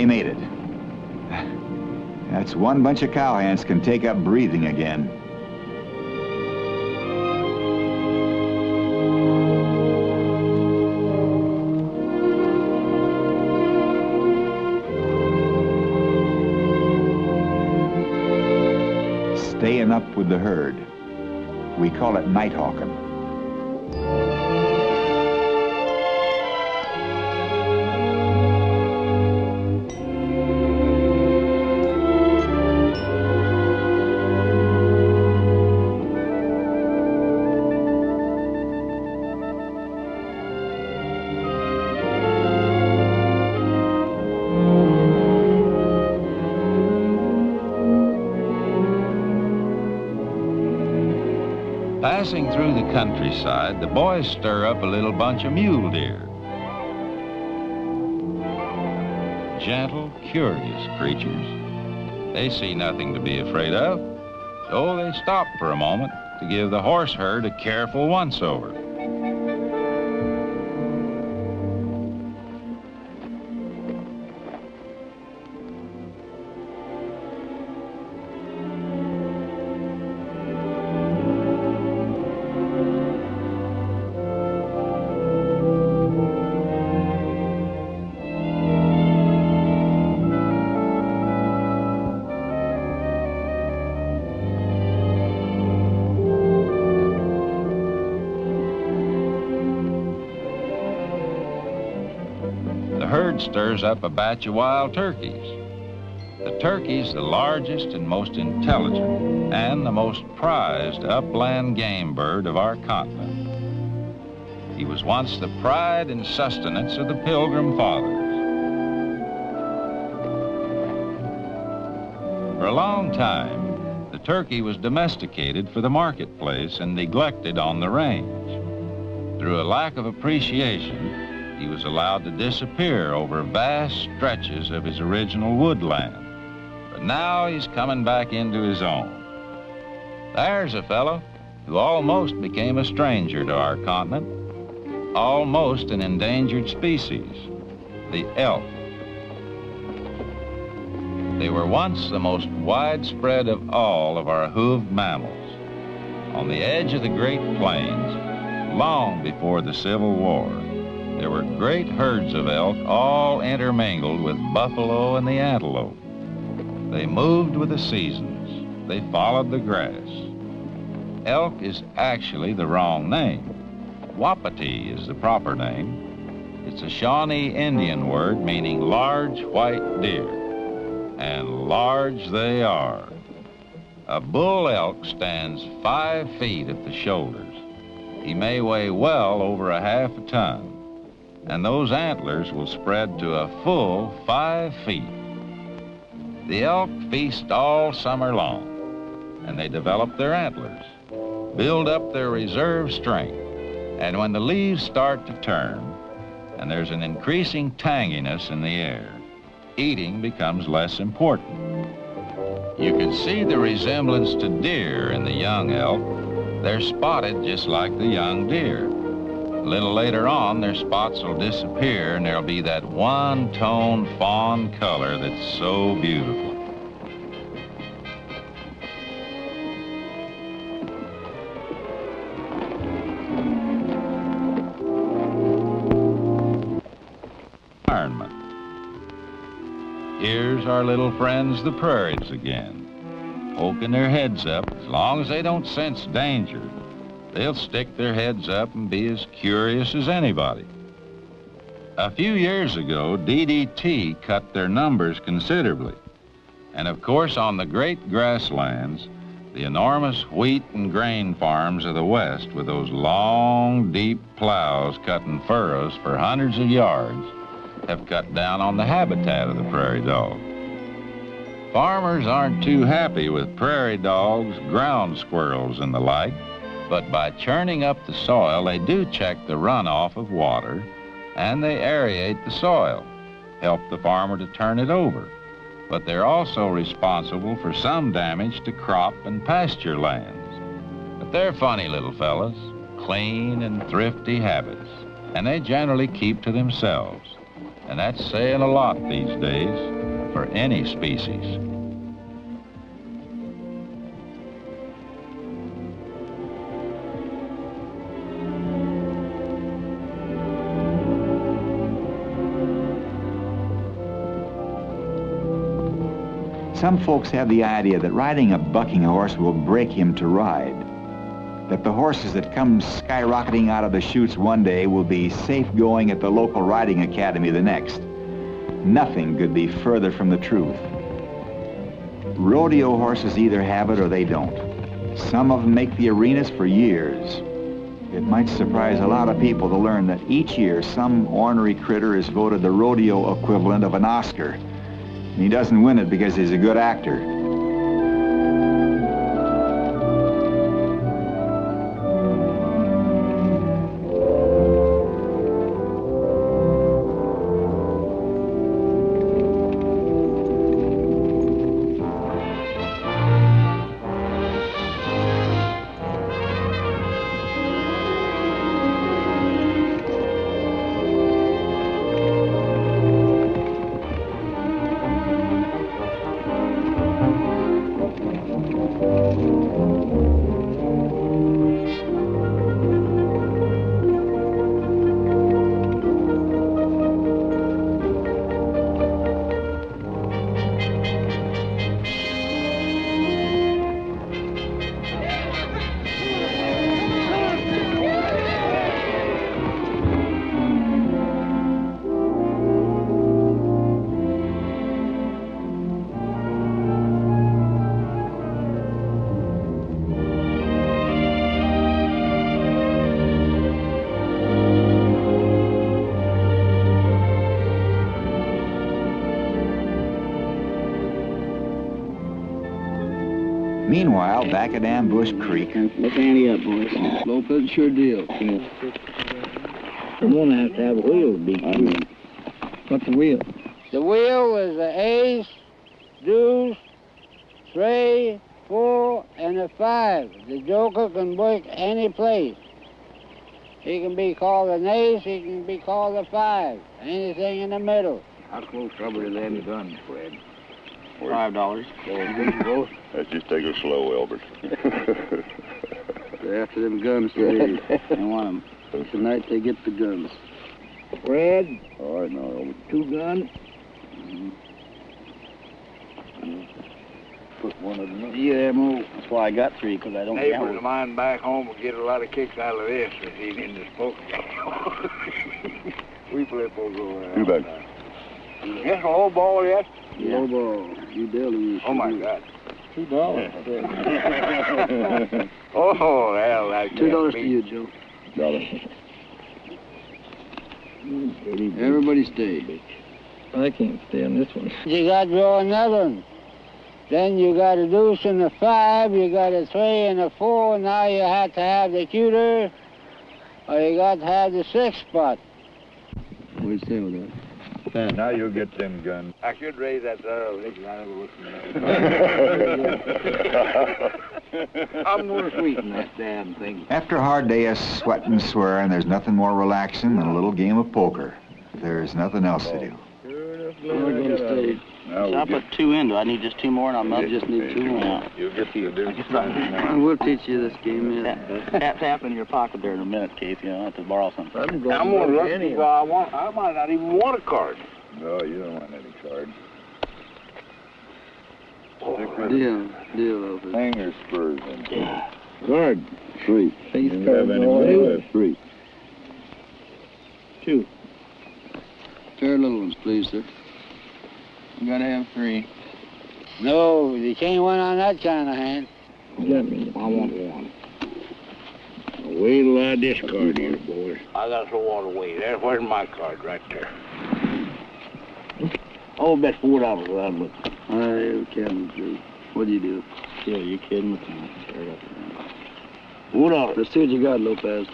they made it. That's one bunch of cowhands can take up breathing again. Staying up with the herd. We call it night hawking. Passing through the countryside, the boys stir up a little bunch of mule deer. Gentle, curious creatures. They see nothing to be afraid of, so they stop for a moment to give the horse herd a careful once-over. Stirs up a batch of wild turkeys. The turkey's the largest and most intelligent and the most prized upland game bird of our continent. He was once the pride and sustenance of the Pilgrim Fathers. For a long time, the turkey was domesticated for the marketplace and neglected on the range. Through a lack of appreciation, he was allowed to disappear over vast stretches of his original woodland. But now he's coming back into his own. There's a fellow who almost became a stranger to our continent, almost an endangered species, the elk. They were once the most widespread of all of our hoofed mammals. On the edge of the Great Plains, long before the Civil War, there were great herds of elk, all intermingled with buffalo and the antelope. They moved with the seasons. They followed the grass. Elk is actually the wrong name. Wapiti is the proper name. It's a Shawnee Indian word meaning large white deer. And large they are. A bull elk stands 5 feet at the shoulders. He may weigh well over a half a ton. And those antlers will spread to a full 5 feet. The elk feast all summer long, and they develop their antlers, build up their reserve strength, and when the leaves start to turn, and there's an increasing tanginess in the air, eating becomes less important. You can see the resemblance to deer in the young elk. They're spotted just like the young deer. A little later on, their spots will disappear, and there'll be that one-tone fawn color that's so beautiful. Environment. Here's our little friends, the prairies again, poking their heads up. As long as they don't sense danger, they'll stick their heads up and be as curious as anybody. A few years ago, DDT cut their numbers considerably. And of course, on the great grasslands, the enormous wheat and grain farms of the West with those long, deep plows cutting furrows for hundreds of yards have cut down on the habitat of the prairie dog. Farmers aren't too happy with prairie dogs, ground squirrels, and the like. But by churning up the soil, they do check the runoff of water, and they aerate the soil, help the farmer to turn it over. But they're also responsible for some damage to crop and pasture lands. But they're funny little fellas, clean and thrifty habits, and they generally keep to themselves. And that's saying a lot these days. for any species. Some folks have the idea that riding a bucking horse will break him to ride. That the horses that come skyrocketing out of the chutes one day will be safe going at the local riding academy the next. Nothing could be further from the truth. Rodeo horses either have it or they don't. Some of them make the arenas for years. It might surprise a lot of people to learn that each year some ornery critter is voted the rodeo equivalent of an Oscar. And he doesn't win it because he's a good actor. Meanwhile, back at Ambush Creek. Look Andy up, boys. Lopez, sure deal. Yeah. I'm gonna have a wheel to beat. What's the wheel? The wheel is the ace, deuce, 3, 4, and a 5. The joker can work any place. He can be called an ace, he can be called a 5. Anything in the middle. How close rubber to them guns, Fred? $5. Let's just take it slow, Elbert. They're after them guns today. They want them. Tonight they get the guns. Fred? All right, now, Elbert. 2 guns? Put one of them up. Yeah, move. That's why I got 3, because I don't Neighbors count. of mine back home will get a lot of kicks out of this if he's in this poker. We play poker around. Too bad. Yes, a low ball, yes? Yeah. Low ball. You dealing. Oh, my God. $2. Oh, hell, that's $2 to you, Joe. Everybody stay. I can't stay on this one. You got to draw another one. Then you got a deuce and a 5, you got a 3 and a 4. Now you have to have the youre, or you got to have the 6 spot. What do you say with that? Now you'll get them guns. I should raise that lick. I never looked I'm more sweeten that damn thing. After a hard day of sweat and swearing, there's nothing more relaxing than a little game of poker. There's nothing else to do. We're going to stay. So I put 2 in. Do I need just 2 more and I'm up? Just need 2 more. Yeah. You'll get the deuce. We'll teach you this game. Tap in your pocket there in a minute, Casey. I'll have to borrow something. I'm going to look. I might not even want a card. No, you don't want any cards. Deal, Lopez. Hanger spurs in. Card. 3. You don't have any money left. 3. 2. Pair of little ones, please, sir. You gotta have 3. No, you can't win on that kind of hand. Get me. I want 1. Wait till I discard here, boys. I got so want to wait. Where's my card? Right there. Oh, bet $4 without looking. I'm kidding, Drew. What do you do? Yeah, you kidding with me? $4. Let's see what you got, Lopez.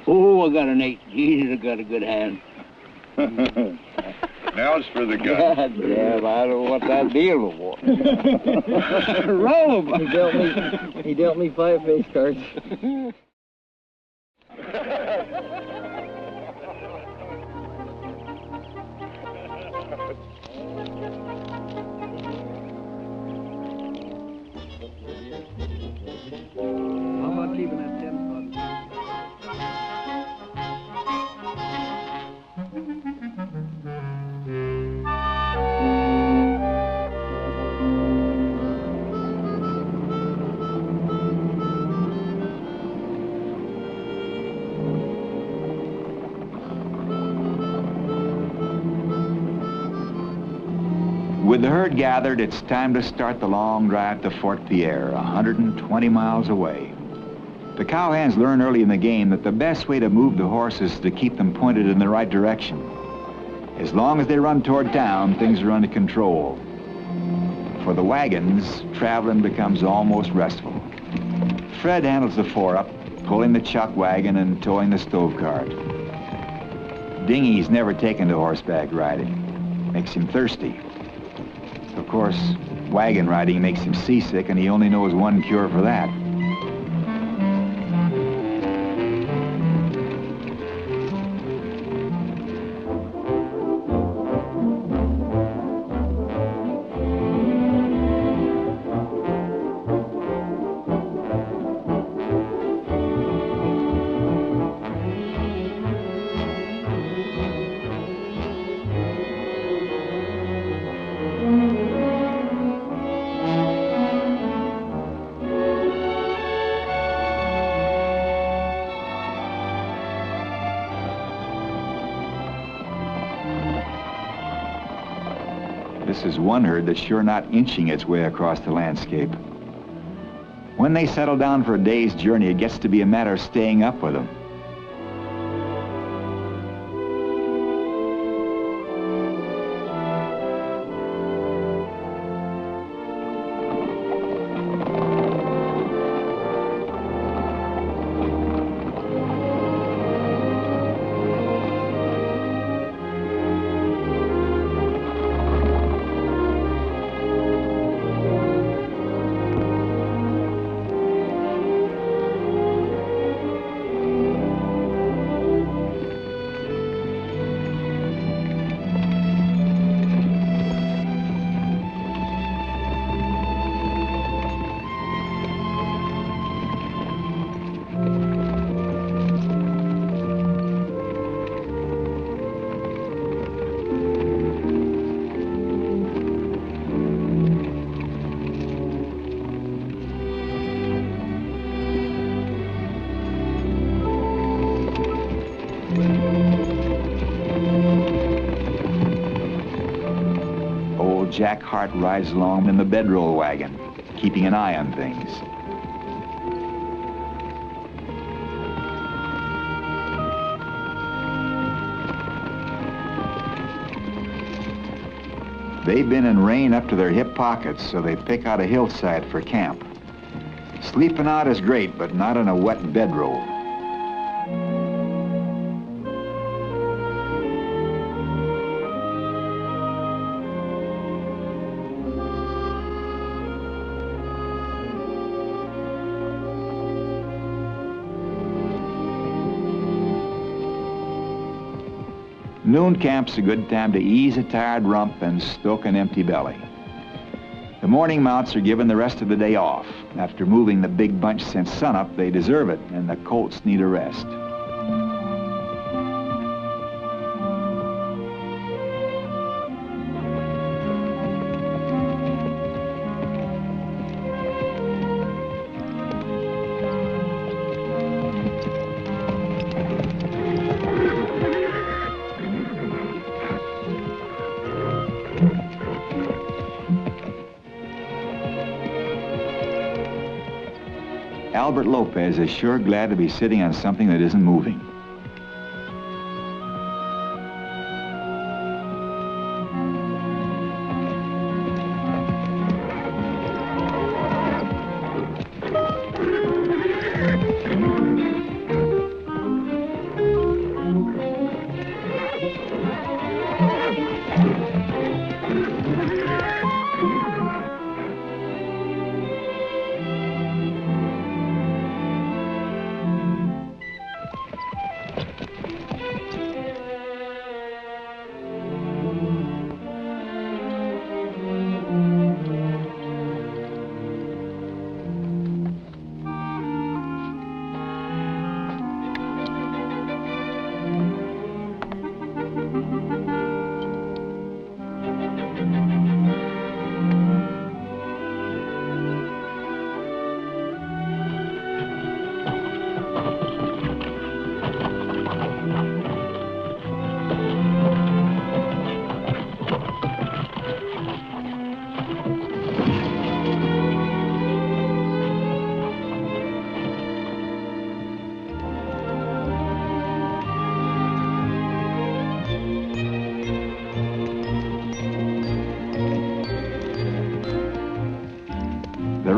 Oh, I got an 8. Jesus, I got a good hand. Now it's for the gun. God damn, I don't want that deal for. Roll him. He dealt me 5 face cards. With the herd gathered, it's time to start the long drive to Fort Pierre, 120 miles away. The cowhands learn early in the game that the best way to move the horses is to keep them pointed in the right direction. As long as they run toward town, things are under control. For the wagons, traveling becomes almost restful. Fred handles the four-up, pulling the chuck wagon and towing the stove cart. Dingy's never taken to horseback riding. Makes him thirsty. Of course, wagon riding makes him seasick, and he only knows one cure for that. This is one herd that's sure not inching its way across the landscape. When they settle down for a day's journey, it gets to be a matter of staying up with them. Jack Hart rides along in the bedroll wagon, keeping an eye on things. They've been in rain up to their hip pockets, so they pick out a hillside for camp. Sleeping out is great, but not in a wet bedroll. Noon camp's a good time to ease a tired rump and stoke an empty belly. The morning mounts are given the rest of the day off. After moving the big bunch since sunup, they deserve it, and the colts need a rest. Albert Lopez is sure glad to be sitting on something that isn't moving.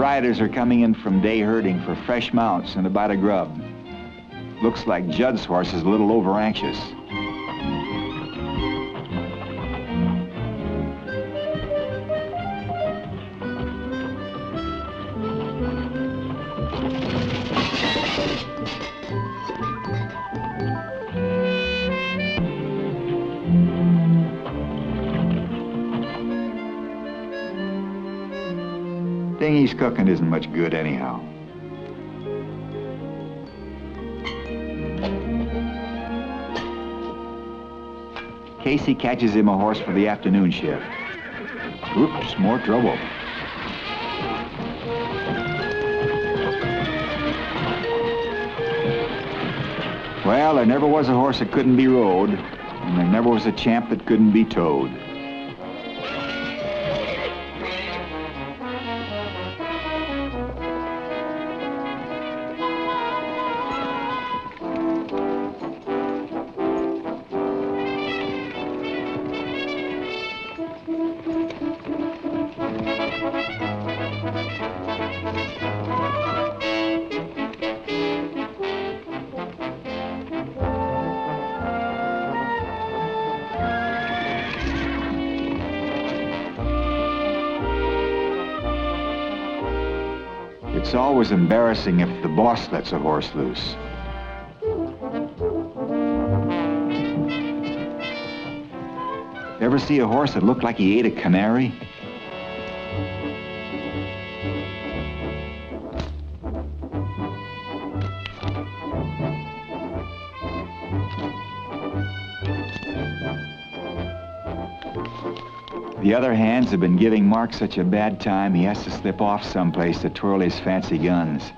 riders are coming in from day herding for fresh mounts and a bite of grub. Looks like Judd's horse is a little over-anxious. Dingy's cooking isn't much good anyhow. Casey catches him a horse for the afternoon shift. Oops, more trouble. Well, there never was a horse that couldn't be rode, and there never was a champ that couldn't be towed. It's always embarrassing if the boss lets a horse loose. Ever see a horse that looked like he ate a canary? The other hands have been giving Mark such a bad time, he has to slip off someplace to twirl his fancy guns.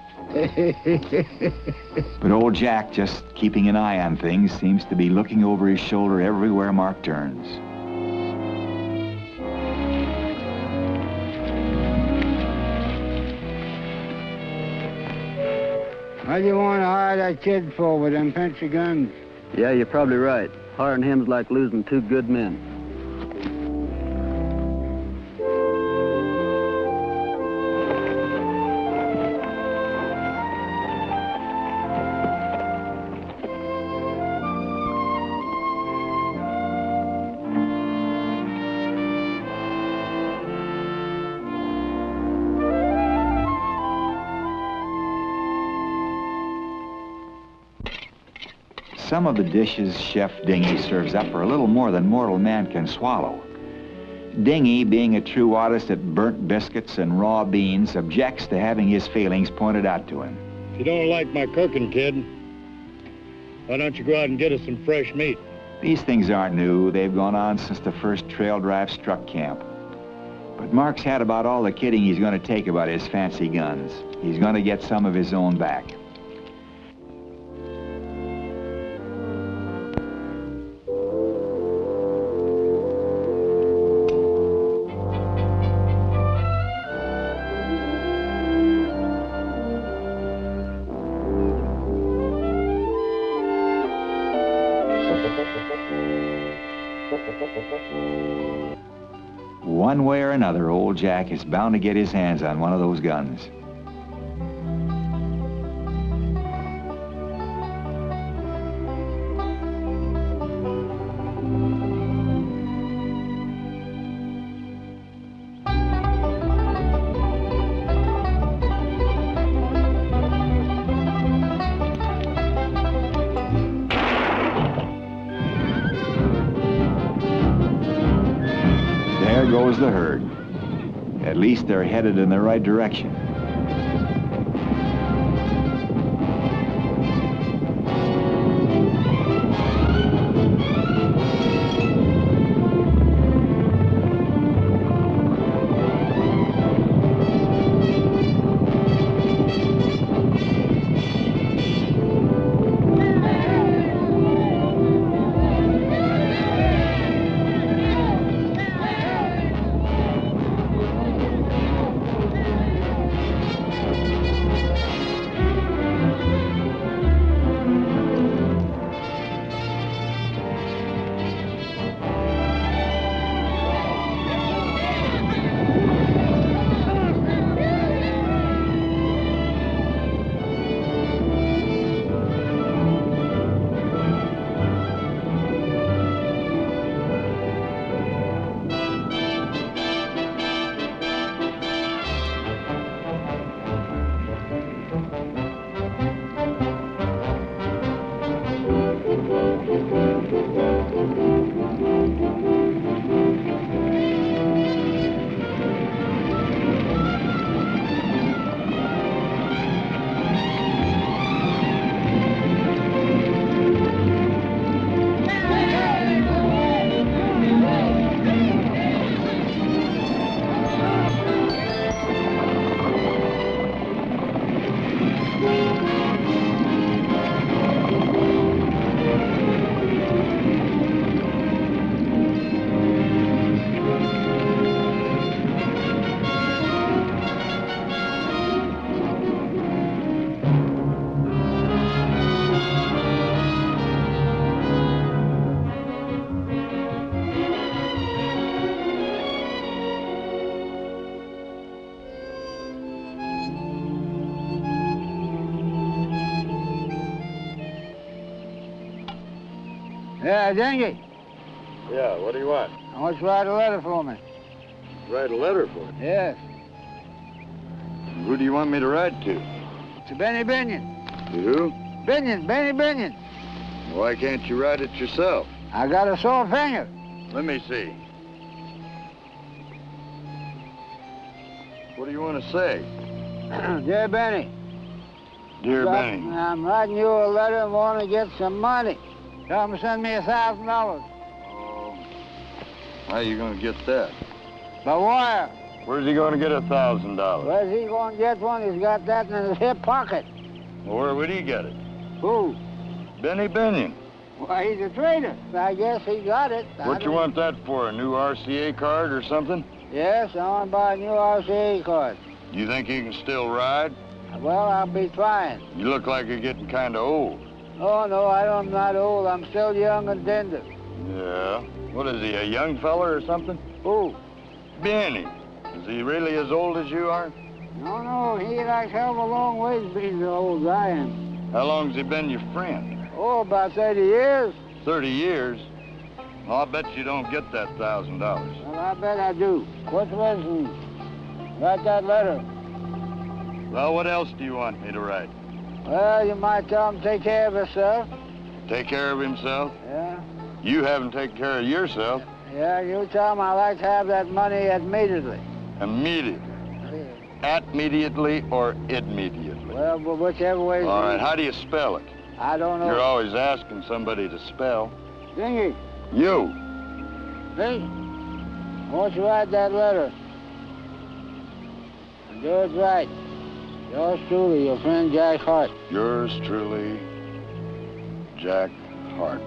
But old Jack, just keeping an eye on things, seems to be looking over his shoulder everywhere Mark turns. What do you want to hire that kid for with them fancy guns? Yeah, you're probably right. Hiring him's like losing two good men. Some of the dishes Chef Dingy serves up are a little more than mortal man can swallow. Dingy, being a true artist at burnt biscuits and raw beans, objects to having his failings pointed out to him. If you don't like my cooking, kid, why don't you go out and get us some fresh meat? These things aren't new. They've gone on since the first trail drive struck camp. But Mark's had about all the kidding he's going to take about his fancy guns. He's going to get some of his own back. One way or another, old Jack is bound to get his hands on one of those guns. There goes the herd. At least they're headed in the right direction. Yeah, Dingy. Yeah, what do you want? I want you to write a letter for me. Write a letter for it. Yes. Who do you want me to write to? To Benny Binion. To who? Binion, Benny Binion. Why can't you write it yourself? I got a sore finger. Let me see. What do you want to say? Dear Benny. Dear Benny. I'm writing you a letter and want to get some money. Tell him to send me $1,000. Oh. How are you going to get that? By wire. Where's he going to get $1,000? Where's he going to get one? He's got that in his hip pocket. Well, where would he get it? Who? Benny Binion. Why, he's a trader. I guess he got it. What you want that for, a new RCA card or something? Yes, I want to buy a new RCA card. You think you can still ride? Well, I'll be trying. You look like you're getting kind of old. Oh, no, I'm not old. I'm still young and tender. Yeah. What is he, a young fella or something? Who? Benny. Is he really as old as you are? No, he likes hell of a long ways being the old as I am. How long's he been your friend? Oh, about 30 years. 30 years? Well, I'll bet you don't get that $1,000. Well, I bet I do. What's the reason? Write that letter. Well, what else do you want me to write? Well, you might tell him to take care of himself. Take care of himself? Yeah. You haven't taken care of yourself. Yeah, you tell him I like to have that money immediately. Immediately. Yeah. At-mediately or immediately? Well, but whichever way. All right, how do you spell it? I don't know. You're always asking somebody to spell. Dingy, You. see? Won't you write that letter? And do it right. Yours truly, your friend Jack Hart. Yours truly, Jack Hart.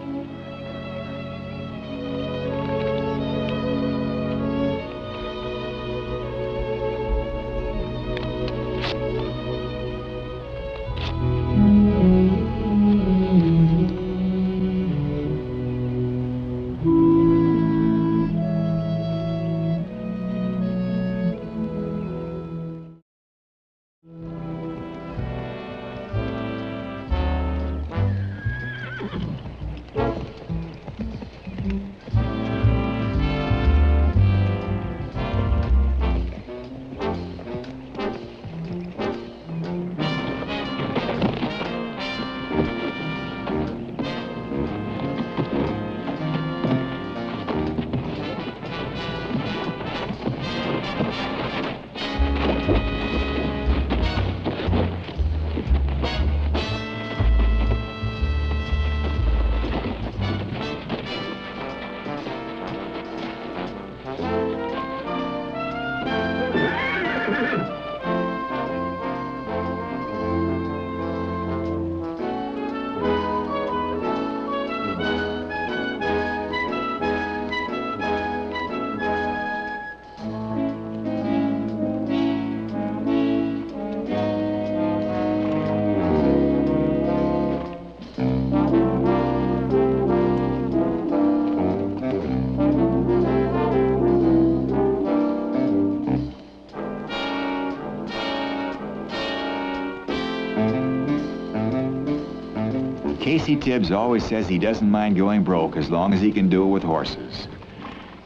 Casey Tibbs always says he doesn't mind going broke as long as he can do it with horses.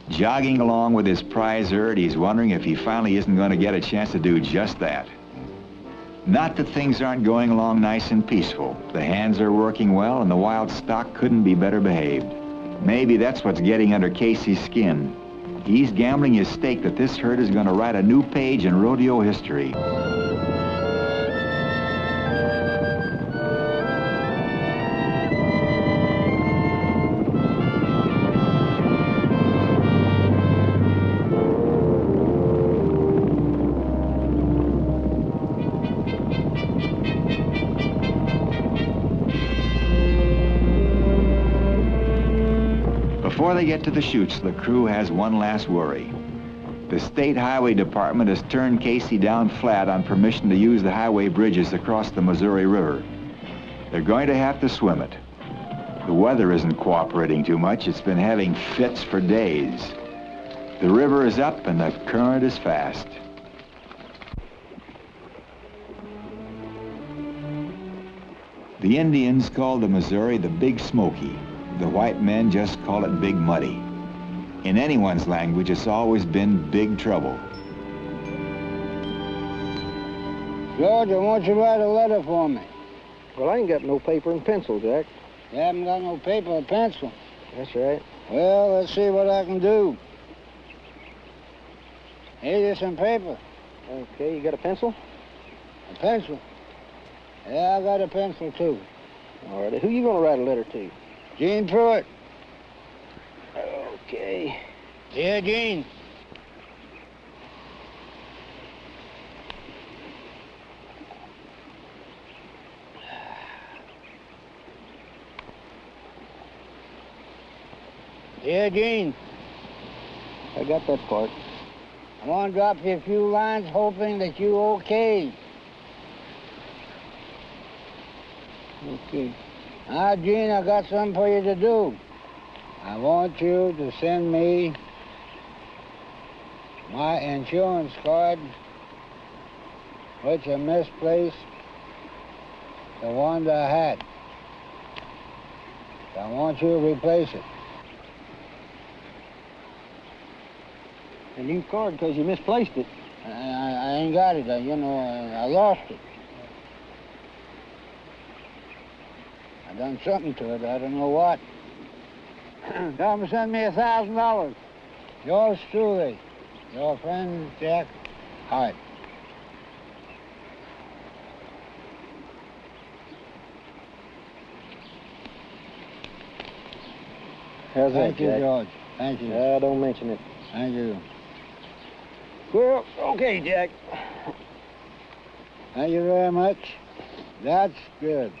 Jogging along with his prize herd, he's wondering if he finally isn't going to get a chance to do just that. Not that things aren't going along nice and peaceful. The hands are working well and the wild stock couldn't be better behaved. Maybe that's what's getting under Casey's skin. He's gambling his stake that this herd is going to write a new page in rodeo history. Before they get to the chutes, the crew has one last worry. The State Highway Department has turned Casey down flat on permission to use the highway bridges across the Missouri River. They're going to have to swim it. The weather isn't cooperating too much. It's been having fits for days. The river is up and the current is fast. The Indians called the Missouri the Big Smoky. the white men just call it Big Muddy. In anyone's language, it's always been big trouble. George, I want you to write a letter for me. Well, I ain't got no paper and pencil, Jack. You haven't got no paper or pencil? That's right. Well, let's see what I can do. Here's some paper. Okay, you got a pencil? A pencil? Yeah, I got a pencil, too. All right, who you gonna write a letter to? Gene Pruitt. Okay. Dear Gene. Dear Gene. I got that part. I want to drop you a few lines hoping that you okay. Okay. Now, Gene, I got something for you to do. I want you to send me my insurance card, which I misplaced, the one that I had. I want you to replace it. A new card because you misplaced it. I ain't got it, I lost it. I done something to it, I don't know what. Tell him to send me $1,000. Yours truly, your friend Jack Hart. How's Thank that, you, Jack? George. Thank you. Don't mention it. Thank you. Well, okay, Jack. Thank you very much. That's good.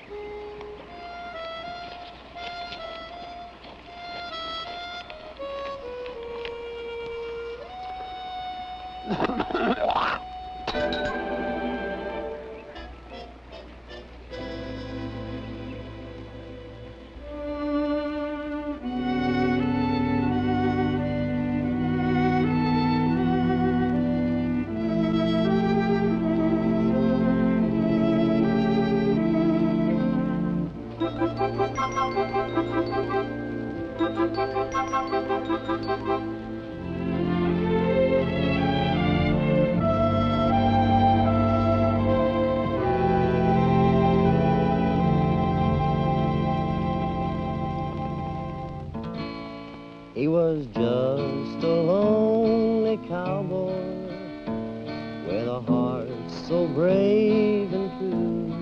He was just a lonely cowboy with a heart so brave and true,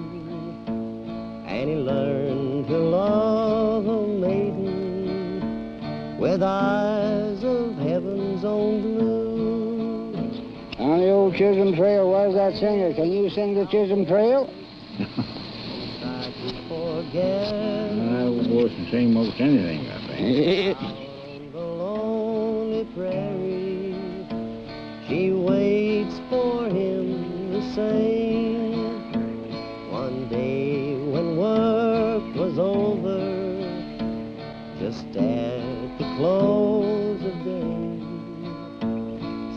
and he learned to love a maiden with eyes of heaven's own blue. On the old Chisholm Trail, where's that singer? Can you sing the Chisholm Trail? Tried to forget. Old boy can sing most anything, I think. Prairie, she waits for him the same. One day when work was over, just at the close of day,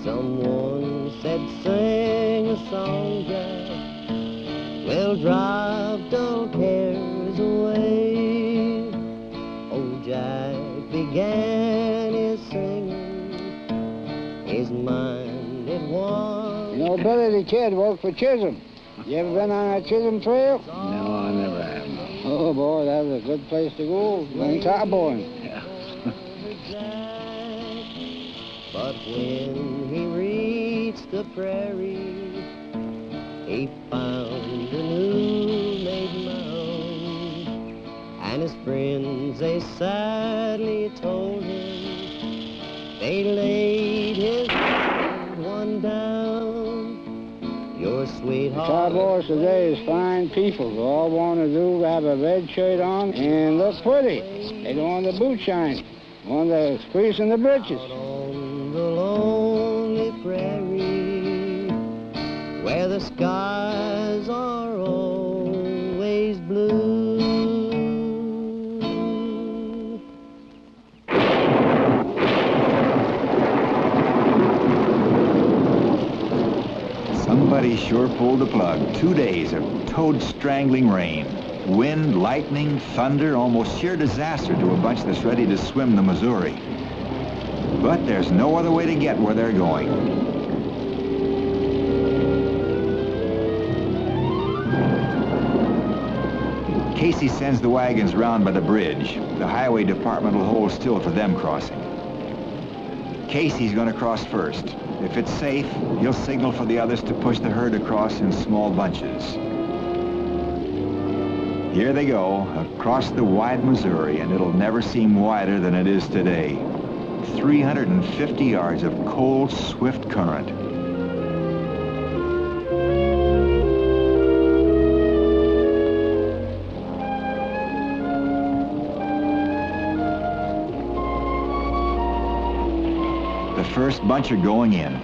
someone said, sing a song, Jack, we'll drive dull cares away. Oh, Jack began his singing, his mind it was. You know, Billy the Kid worked for Chisholm. You ever been on that Chisholm Trail? No, I never have. Oh, boy, that was a good place to go. Went cowboying. Yeah. But when he reached the prairie, he found a new made mound. And his friends, they sadly told him they laid his one down. Your sweetheart. Cowboys today is fine people. They all want to do have a red shirt on and look pretty. They don't want the boot shine. They want the crease in the britches. Out on the lonely prairie, where the skies are always blue. Somebody sure pulled the plug. 2 days of toad-strangling rain. Wind, lightning, thunder, almost sheer disaster to a bunch that's ready to swim the Missouri. But there's no other way to get where they're going. Casey sends the wagons round by the bridge. The highway department will hold still for them crossing. Casey's going to cross first. If it's safe, he'll signal for the others to push the herd across in small bunches. Here they go, across the wide Missouri, and it'll never seem wider than it is today. 350 yards of cold, swift current. The first bunch are going in.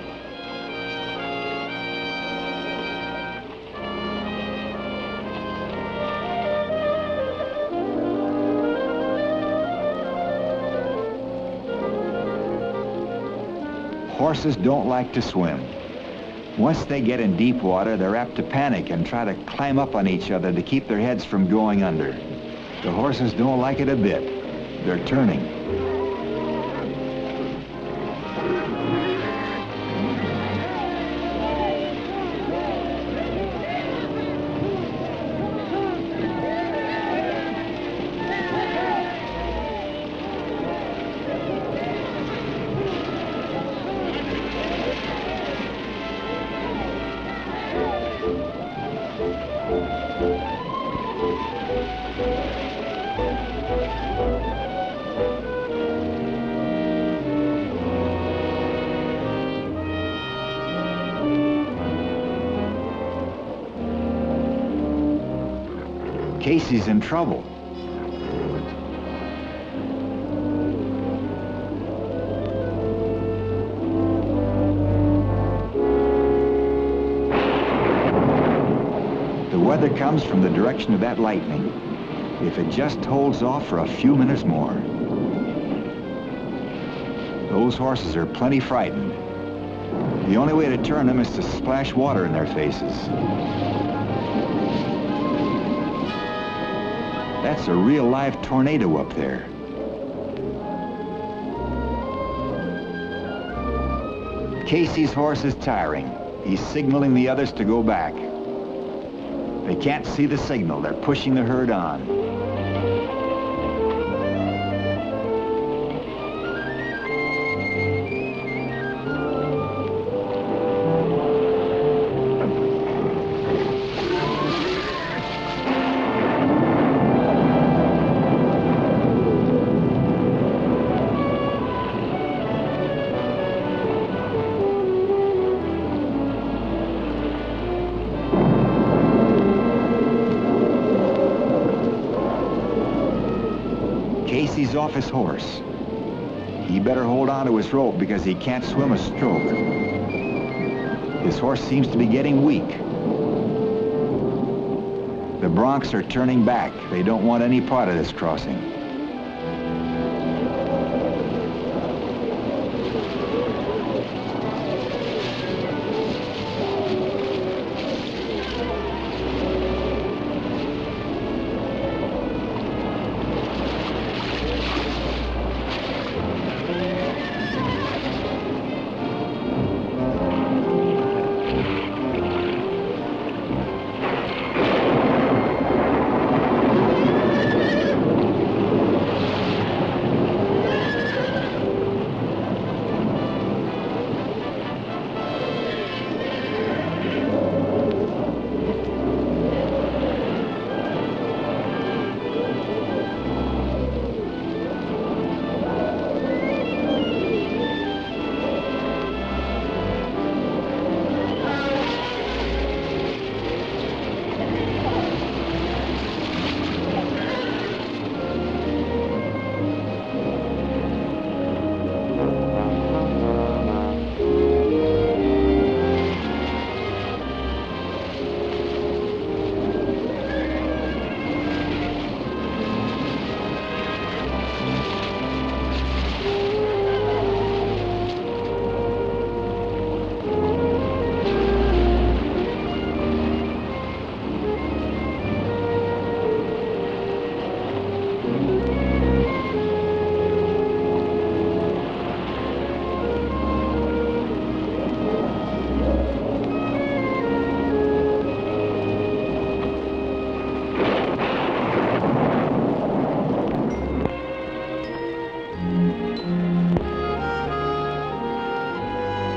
Horses don't like to swim. Once they get in deep water, they're apt to panic and try to climb up on each other to keep their heads from going under. The horses don't like it a bit. They're turning. Casey's in trouble. The weather comes from the direction of that lightning. If it just holds off for a few minutes more. Those horses are plenty frightened. The only way to turn them is to splash water in their faces. That's a real live tornado up there. Casey's horse is tiring. He's signaling the others to go back. They can't see the signal. They're pushing the herd on. Casey's off his horse. He better hold on to his rope because he can't swim a stroke. His horse seems to be getting weak. The broncs are turning back. They don't want any part of this crossing.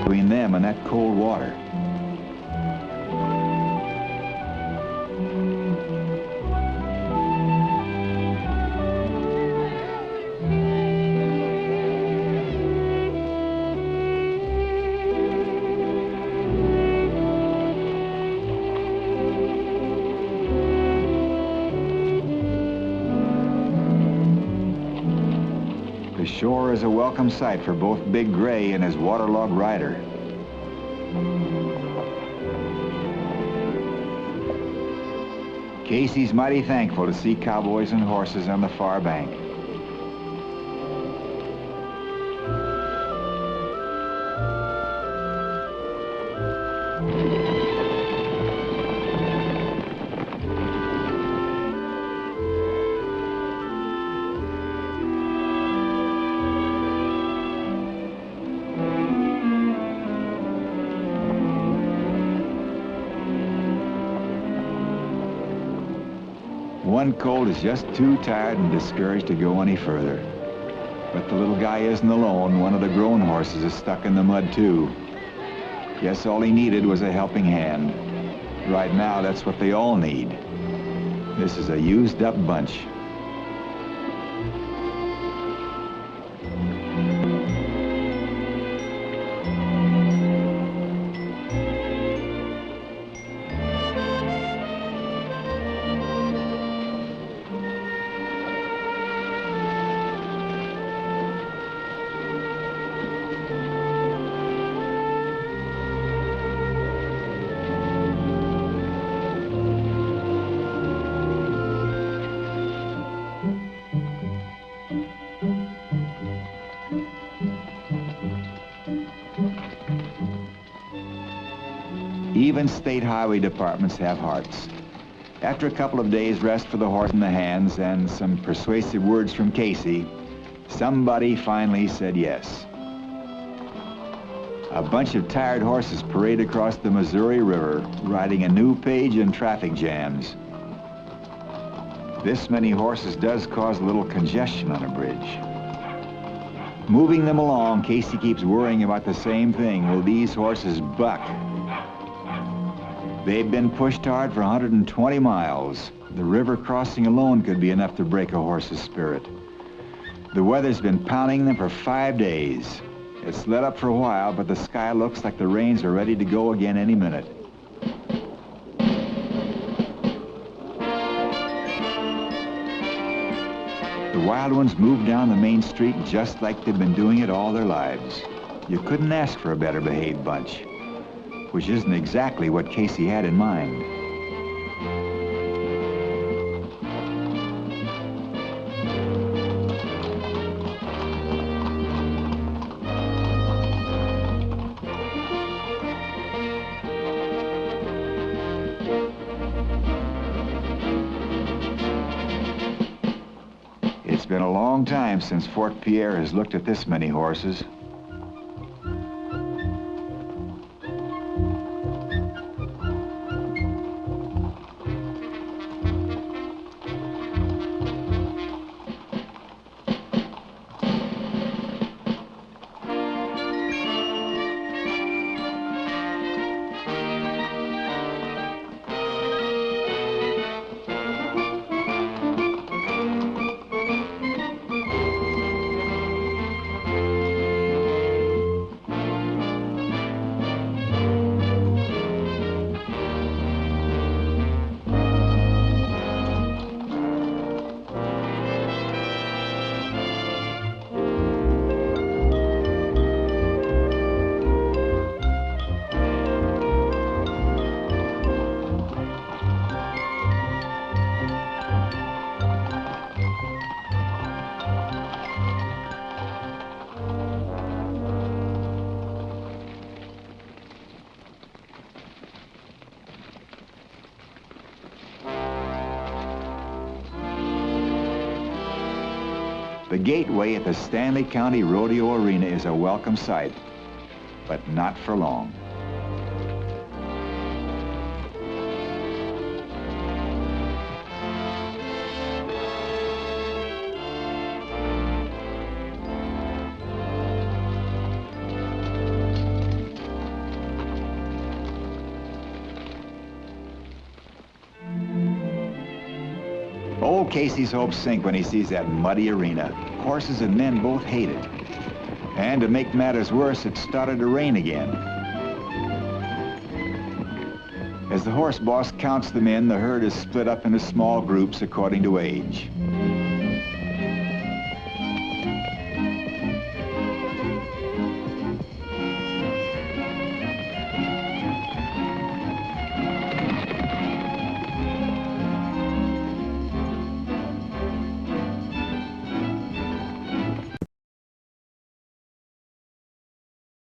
between them and that cold water. The shore is a welcome sight for both Big Gray and his waterlogged rider. Casey's mighty thankful to see cowboys and horses on the far bank. One colt is just too tired and discouraged to go any further. But the little guy isn't alone. One of the grown horses is stuck in the mud too. Guess all he needed was a helping hand. Right now, that's what they all need. This is a used up bunch. Even state highway departments have hearts. After a couple of days rest for the horse and the hands and some persuasive words from Casey, somebody finally said yes. A bunch of tired horses parade across the Missouri River, riding a new page in traffic jams. This many horses does cause a little congestion on a bridge. Moving them along, Casey keeps worrying about the same thing. Will these horses buck? They've been pushed hard for 120 miles. The river crossing alone could be enough to break a horse's spirit. The weather's been pounding them for 5 days. It's let up for a while, but the sky looks like the rains are ready to go again any minute. The wild ones move down the main street just like they've been doing it all their lives. You couldn't ask for a better behaved bunch, which isn't exactly what Casey had in mind. It's been a long time since Fort Pierre has looked at this many horses. The gateway at the Stanley County Rodeo Arena is a welcome sight, but not for long. Oh, Casey's hopes sink when he sees that muddy arena. Horses and men both hate it. And to make matters worse, it started to rain again. As the horse boss counts them in, the herd is split up into small groups according to age.